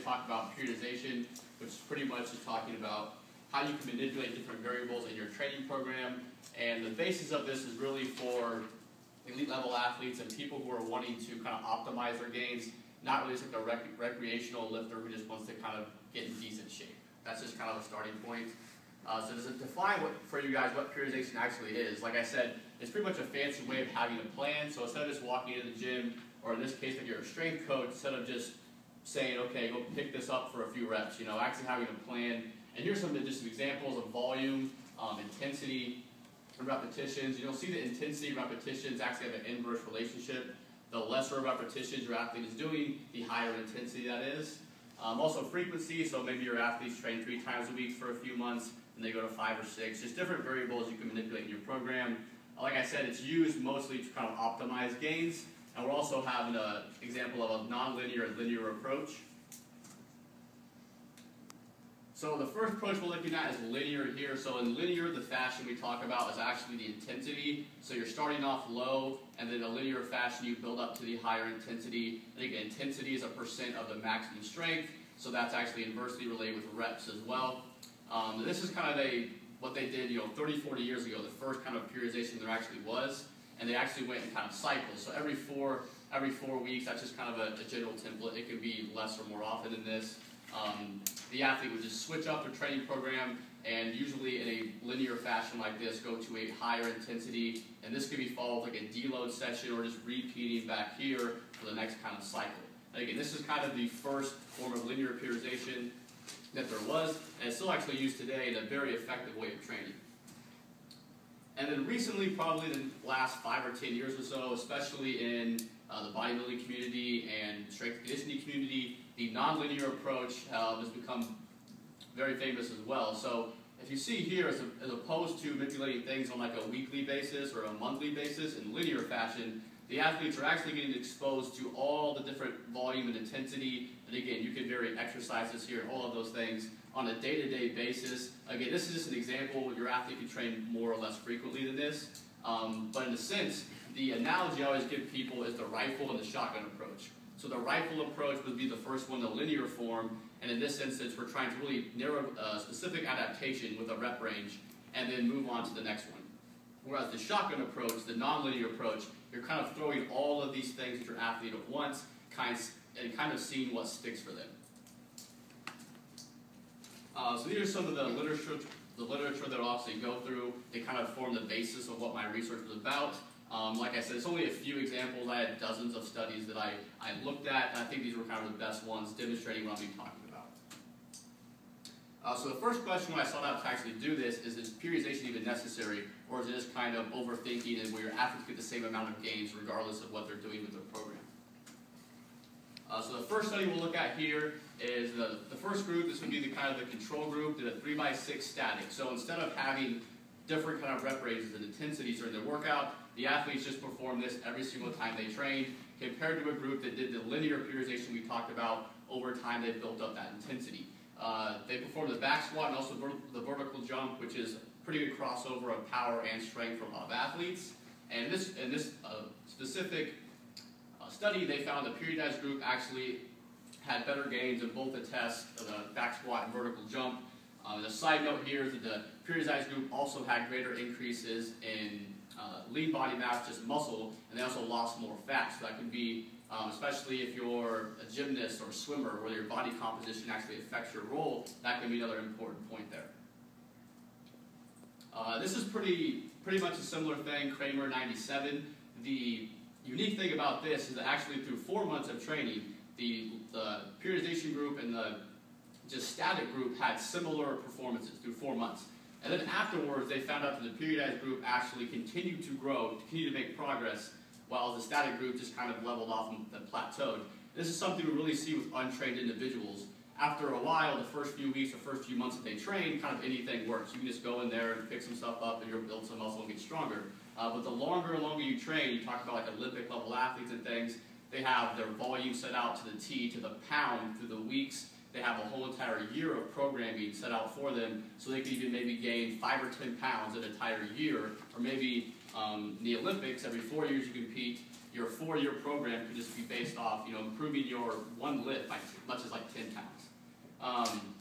talk about periodization, which is pretty much just talking about how you can manipulate different variables in your training program. And the basis of this is really for elite level athletes and people who are wanting to kind of optimize their gains, not really just like a recreational lifter who just wants to kind of get in decent shape. That's just kind of a starting point. So does it define for you guys what periodization actually is? Like I said, it's pretty much a fancy way of having a plan. So instead of just walking into the gym, or in this case, if you're a strength coach, instead of just saying, okay, go pick this up for a few reps, actually having a plan. And here's some just examples of volume, intensity, and repetitions. You'll see that intensity and repetitions actually have an inverse relationship. The lesser repetitions your athlete is doing, the higher intensity that is. Also frequency, so maybe your athletes train 3 times a week for a few months, and they go to 5 or 6. Just different variables you can manipulate in your program. Like I said, it's used mostly to kind of optimize gains, and we're also having an example of a nonlinear and linear approach. So the first approach we're looking at is linear here. So in linear, the fashion we talk about is actually the intensity. So you're starting off low, and then in a linear fashion, you build up to the higher intensity. And again, intensity is a % of the maximum strength, so that's actually inversely related with reps as well. This is kind of what they did 30, 40 years ago, the first kind of periodization there actually was, and they actually went in kind of cycles. So every four weeks, that's just kind of a general template. It could be less or more often than this. The athlete would just switch up their training program, and usually in a linear fashion like this, go to a higher intensity, and this could be followed with like a deload session or just repeating back here for the next kind of cycle. And again, this is kind of the first form of linear periodization that there was, and it's still actually used today in a very effective way of training. And then recently, probably the last 5 or 10 years or so, especially in the bodybuilding community and strength and conditioning community, the nonlinear approach has become very famous as well. So if you see here, as opposed to manipulating things on like a weekly basis or a monthly basis in linear fashion, the athletes are actually getting exposed to all the different volume and intensity. And again, you can vary exercises here and all of those things on a day-to-day basis. Again, this is just an example. Your athlete can train more or less frequently than this. But in a sense, the analogy I always give people is the rifle and the shotgun approach. So the rifle approach would be the first one, the linear form, and in this instance, we're trying to really narrow a specific adaptation with a rep range and then move on to the next one. Whereas the shotgun approach, the nonlinear approach, you're kind of throwing all of these things at your athlete at once and kind of seeing what sticks for them. So these are some of the literature that I'll actually go through. They kind of form the basis of what my research was about. Like I said, it's only a few examples. I had dozens of studies that I looked at, and I think these were kind of the best ones demonstrating what I'm talking about. So the first question when I sought out to actually do this is periodization even necessary, or is it just kind of overthinking and where your athletes get the same amount of gains regardless of what they're doing with their program? So the first study we'll look at here is the first group. This would be the kind of the control group, did a 3x6 static. So instead of having different kind of rep ranges and intensities during their workout, the athletes just perform this every single time they trained, compared to a group that did the linear periodization we talked about. Over time, they built up that intensity. They performed the back squat and also the vertical jump, which is a pretty good crossover of power and strength for a lot of athletes. And in this specific study, they found the periodized group actually had better gains in both the tests, the back squat and vertical jump. The side note here is that the periodized group also had greater increases in lean body mass, just muscle, and they also lost more fat. So that could be, especially if you're a gymnast or a swimmer, where your body composition actually affects your role, that can be another important point there. This is pretty much a similar thing, Kramer 97. The unique thing about this is that actually through 4 months of training, the periodization group and the just static group had similar performances through 4 months. And then afterwards, they found out that the periodized group actually continued to grow, continued to make progress, while the static group just kind of leveled off and plateaued. This is something we really see with untrained individuals. After a while, the first few weeks or first few months that they train, kind of anything works. You can just go in there and pick some stuff up and you'll build some muscle and get stronger. But the longer and longer you train, you talk about like Olympic level athletes and things, they have their volume set out to the T, to the pound through the weeks. They have a whole entire year of programming set out for them, so they can even maybe gain 5 or 10 pounds an entire year, or maybe in the Olympics, every 4 years you compete. Your 4-year program could just be based off, improving your one lift by as much as like 10 pounds.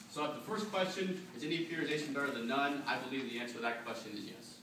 So the first question, is any periodization better than none? I believe the answer to that question is yes.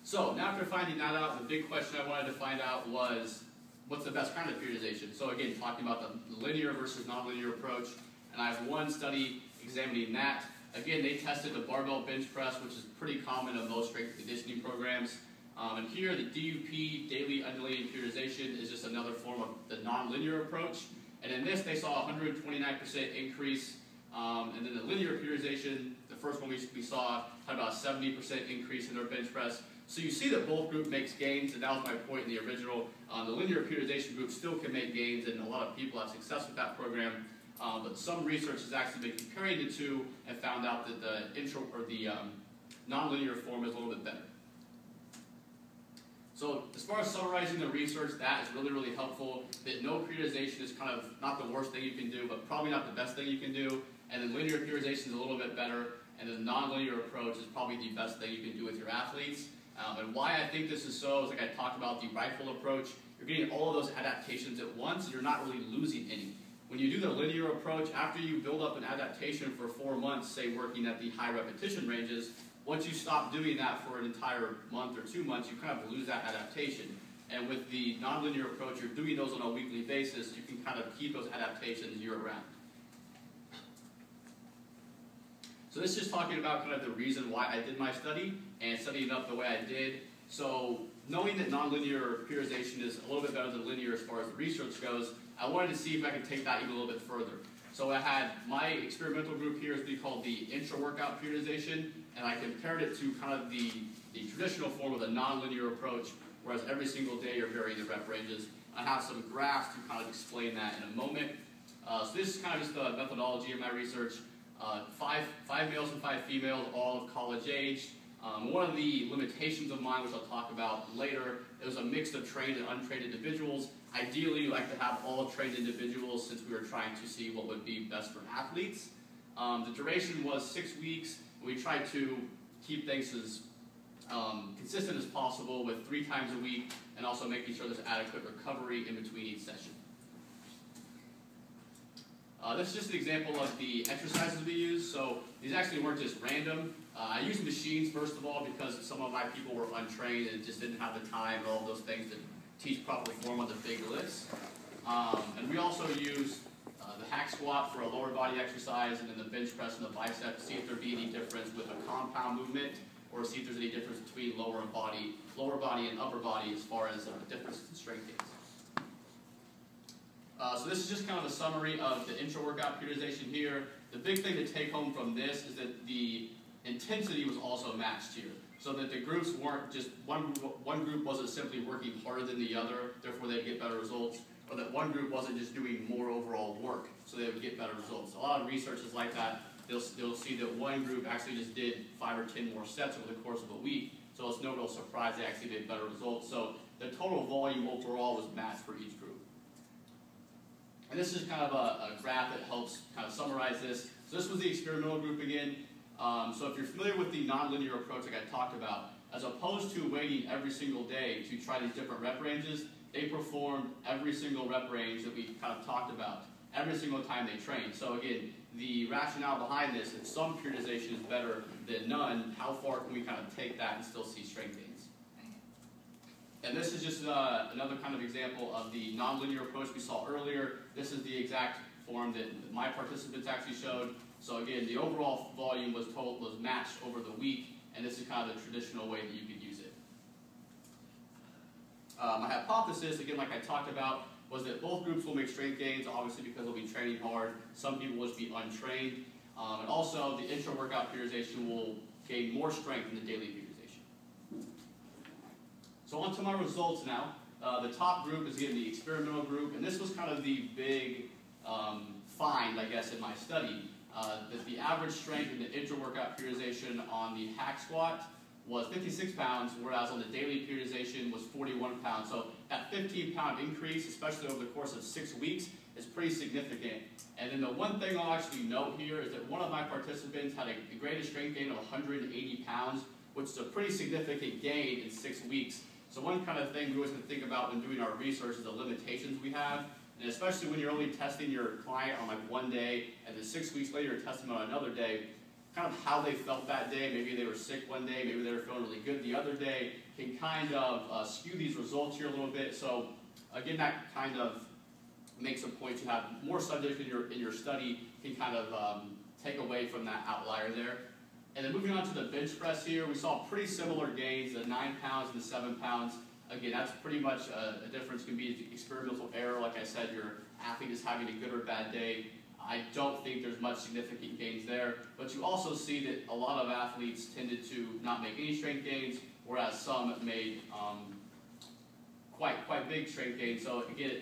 So now after finding that out, the big question I wanted to find out was, what's the best kind of periodization? So again, talking about the linear versus nonlinear approach, and I have one study examining that. Again, they tested the barbell bench press, which is pretty common in most strength and conditioning programs. And here, the DUP, daily undulating periodization, is just another form of the nonlinear approach. And in this, they saw a 129% increase. And then the linear periodization, the first one we saw, had about a 70% increase in their bench press. So you see that both groups makes gains, and that was my point in the original. The linear periodization group still can make gains, and a lot of people have success with that program. But some research has actually been comparing the two and found out that the nonlinear form is a little bit better. So as far as summarizing the research, that is really, really helpful. That no periodization is kind of not the worst thing you can do, but probably not the best thing you can do. And then linear periodization is a little bit better, and the nonlinear approach is probably the best thing you can do with your athletes. And why I think this is so is, like I talked about the rifle approach, you're getting all of those adaptations at once, and you're not really losing any. When you do the linear approach, after you build up an adaptation for 4 months, say working at the high repetition ranges, once you stop doing that for an entire month or 2 months, you kind of lose that adaptation. And with the nonlinear approach, you're doing those on a weekly basis, you can kind of keep those adaptations year-round. So this is just talking about kind of the reason why I did my study and setting it up the way I did. So knowing that nonlinear periodization is a little bit better than linear as far as the research goes, I wanted to see if I could take that even a little bit further. So I had my experimental group here is called the intra-workout periodization, and I compared it to kind of the traditional form of the nonlinear approach, whereas every single day you're varying the rep ranges. I have some graphs to kind of explain that in a moment. So this is kind of just the methodology of my research. Five males and 5 females, all of college age. One of the limitations of mine, which I'll talk about later, it was a mix of trained and untrained individuals. Ideally, we like to have all trained individuals since we were trying to see what would be best for athletes. The duration was 6 weeks. We tried to keep things as consistent as possible with 3 times a week, and also making sure there's adequate recovery in between each session. This is just an example of the exercises we use. So these actually weren't just random. I used machines first of all because some of my people were untrained and just didn't have the time and all of those things to teach proper form on the big lifts. And we also used the hack squat for a lower body exercise, and then the bench press and the bicep to see if there'd be any difference with a compound movement, or see if there's any difference between lower body and upper body as far as differences in strength gains. So this is just kind of a summary of the intra-workout periodization here. The big thing to take home from this is that the intensity was also matched here. So that the groups weren't just, one group wasn't simply working harder than the other, therefore they'd get better results, or that one group wasn't just doing more overall work, so they would get better results. A lot of research is like that. They'll see that one group actually just did 5 or 10 more sets over the course of a week, so it's no real surprise they actually did better results. So the total volume overall was matched for each group. And this is kind of a graph that helps kind of summarize this. So this was the experimental group again. So if you're familiar with the nonlinear approach like I talked about, as opposed to waiting every single day to try these different rep ranges, they performed every single rep range that we kind of talked about, every single time they trained. So again, the rationale behind this, if some periodization is better than none, how far can we kind of take that and still see strength gains? And this is just another kind of example of the nonlinear approach we saw earlier. This is the exact form that my participants actually showed. So again, the overall volume was matched over the week, and this is kind of the traditional way that you could use it. My hypothesis, again, like I talked about, was that both groups will make strength gains, obviously because they'll be training hard. Some people will just be untrained. And also, the intra-workout periodization will gain more strength than the daily periodization. So on to my results now. The top group is again the experimental group, and this was kind of the big find, I guess, in my study. That the average strength in the intra-workout periodization on the hack squat was 56 pounds, whereas on the daily periodization was 41 pounds. So that 15-pound increase, especially over the course of 6 weeks, is pretty significant. And then the one thing I'll actually note here is that one of my participants had a greatest strength gain of 180 pounds, which is a pretty significant gain in 6 weeks. So one kind of thing we always have to think about when doing our research is the limitations we have. And especially when you're only testing your client on like one day, and then 6 weeks later you're testing them on another day, kind of how they felt that day, maybe they were sick one day, maybe they were feeling really good the other day, can kind of skew these results here a little bit. So again, that kind of makes a point to have more subjects in your study can kind of take away from that outlier there. And then moving on to the bench press here, we saw pretty similar gains, the 9 pounds and the 7 pounds. Again, that's pretty much a difference, can be experimental error. Like I said, your athlete is having a good or bad day. I don't think there's much significant gains there, but you also see that a lot of athletes tended to not make any strength gains, whereas some made quite big strength gains. So again,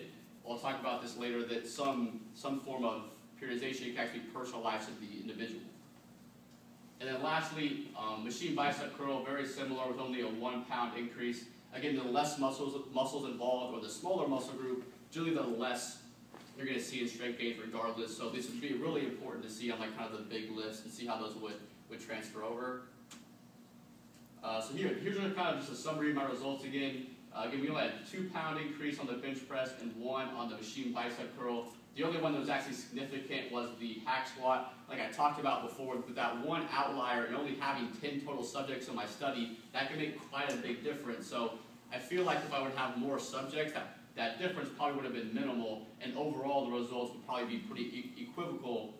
I'll talk about this later, that some form of periodization can actually personalize to the individual. And then lastly, machine bicep curl, very similar with only a 1 pound increase. Again, the less muscles involved, or the smaller muscle group, generally the less you're going to see in strength gains regardless. So this would be really important to see on like kind of the big lifts and see how those would transfer over. So here's kind of just a summary of my results again. Again, we only had a 2 pound increase on the bench press and 1 on the machine bicep curl. The only one that was actually significant was the hack squat. Like I talked about before, with that one outlier and only having 10 total subjects in my study, that can make quite a big difference. So I feel like if I would have more subjects, that difference probably would have been minimal, and overall the results would probably be pretty equivocal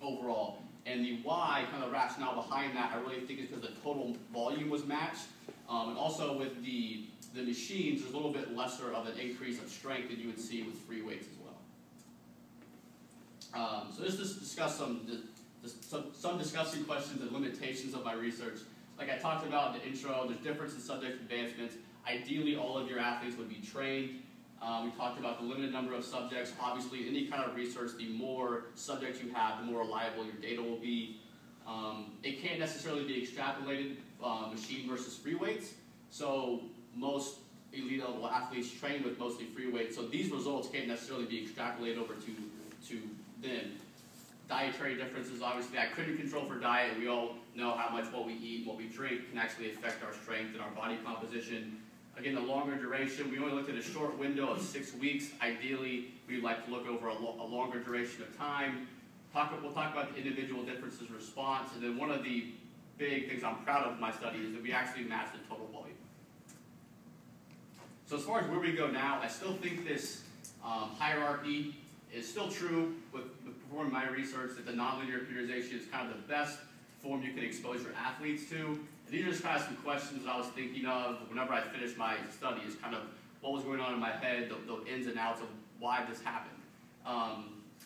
overall. And the why, kind of rationale behind that, I really think is because the total volume was matched, and also with the machines, there's a little bit lesser of an increase of strength than you would see with free weights as well. So just to discuss some discussing questions and limitations of my research. Like I talked about in the intro, there's difference in subject advancements. Ideally, all of your athletes would be trained. We talked about the limited number of subjects. Obviously, any kind of research, the more subjects you have, the more reliable your data will be. It can't necessarily be extrapolated machine versus free weights. So most elite level athletes train with mostly free weights. So these results can't necessarily be extrapolated over to them. Dietary differences, obviously, I couldn't control for diet. We all know how much what we eat, what we drink can actually affect our strength and our body composition. Again, the longer duration, we only looked at a short window of 6 weeks. Ideally, we'd like to look over a longer duration of time. We'll talk about the individual differences response, and then one of the big things I'm proud of in my study is that we actually matched the total volume. So as far as where we go now, I still think this hierarchy is still true with performing my research, that the nonlinear periodization is kind of the best form you can expose your athletes to. And these are just kind of some questions that I was thinking of whenever I finished my study, is kind of what was going on in my head, the ins and outs of why this happened.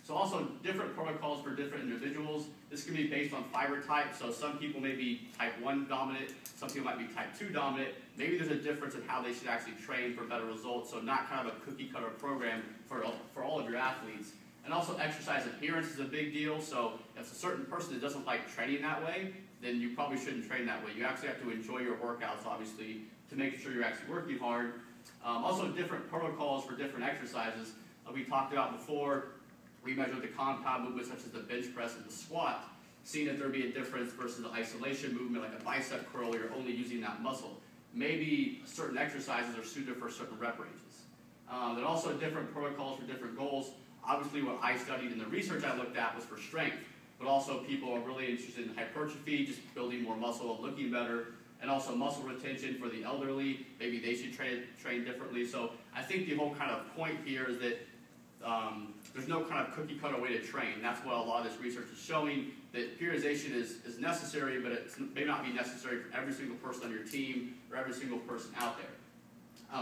So also different protocols for different individuals. This can be based on fiber type. So some people may be type 1 dominant, some people might be type 2 dominant. Maybe there's a difference in how they should actually train for better results. So not kind of a cookie cutter program for all of your athletes. And also exercise adherence is a big deal. So if it's a certain person that doesn't like training that way, then you probably shouldn't train that way. You actually have to enjoy your workouts, obviously, to make sure you're actually working hard. Also different protocols for different exercises. We talked about before, we measured the compound movements such as the bench press and the squat, seeing if there'd be a difference versus the isolation movement like a bicep curl where you're only using that muscle. Maybe certain exercises are suited for certain rep ranges. Then also different protocols for different goals. Obviously what I studied and the research I looked at was for strength, but also people are really interested in hypertrophy, just building more muscle and looking better, and also muscle retention for the elderly. Maybe they should train differently. So I think the whole kind of point here is that there's no kind of cookie cutter way to train. That's what a lot of this research is showing, that periodization is necessary, but it may not be necessary for every single person on your team or every single person out there.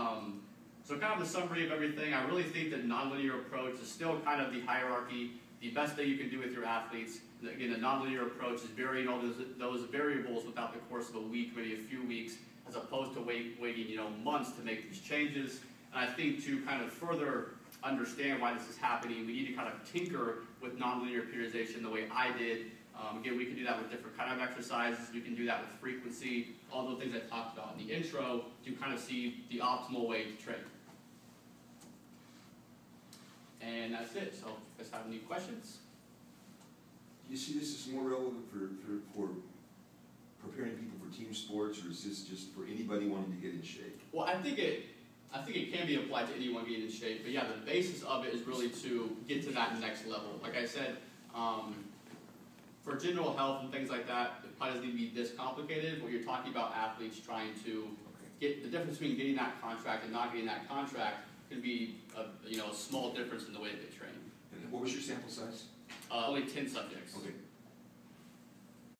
So kind of the summary of everything, I really think that nonlinear approach is still kind of the hierarchy, the best thing you can do with your athletes. Again, the nonlinear approach is varying all those variables without the course of a week, maybe a few weeks, as opposed to waiting months to make these changes. And I think to kind of further understand why this is happening, we need to kind of tinker with nonlinear periodization the way I did. Again, we can do that with different kind of exercises. We can do that with frequency, all the things I talked about in the intro to kind of see the optimal way to train. And that's it. So if you guys have any questions? Do you see this as more relevant for preparing people for team sports, or is this just for anybody wanting to get in shape? Well, I think I think it can be applied to anyone getting in shape, but yeah, the basis of it is really to get to that next level. Like I said, for general health and things like that, it probably doesn't need to be this complicated, but you're talking about athletes trying to get the difference between getting that contract and not getting that contract can be a small difference in the way that they train. And what was your sample size? Only 10 subjects. Okay.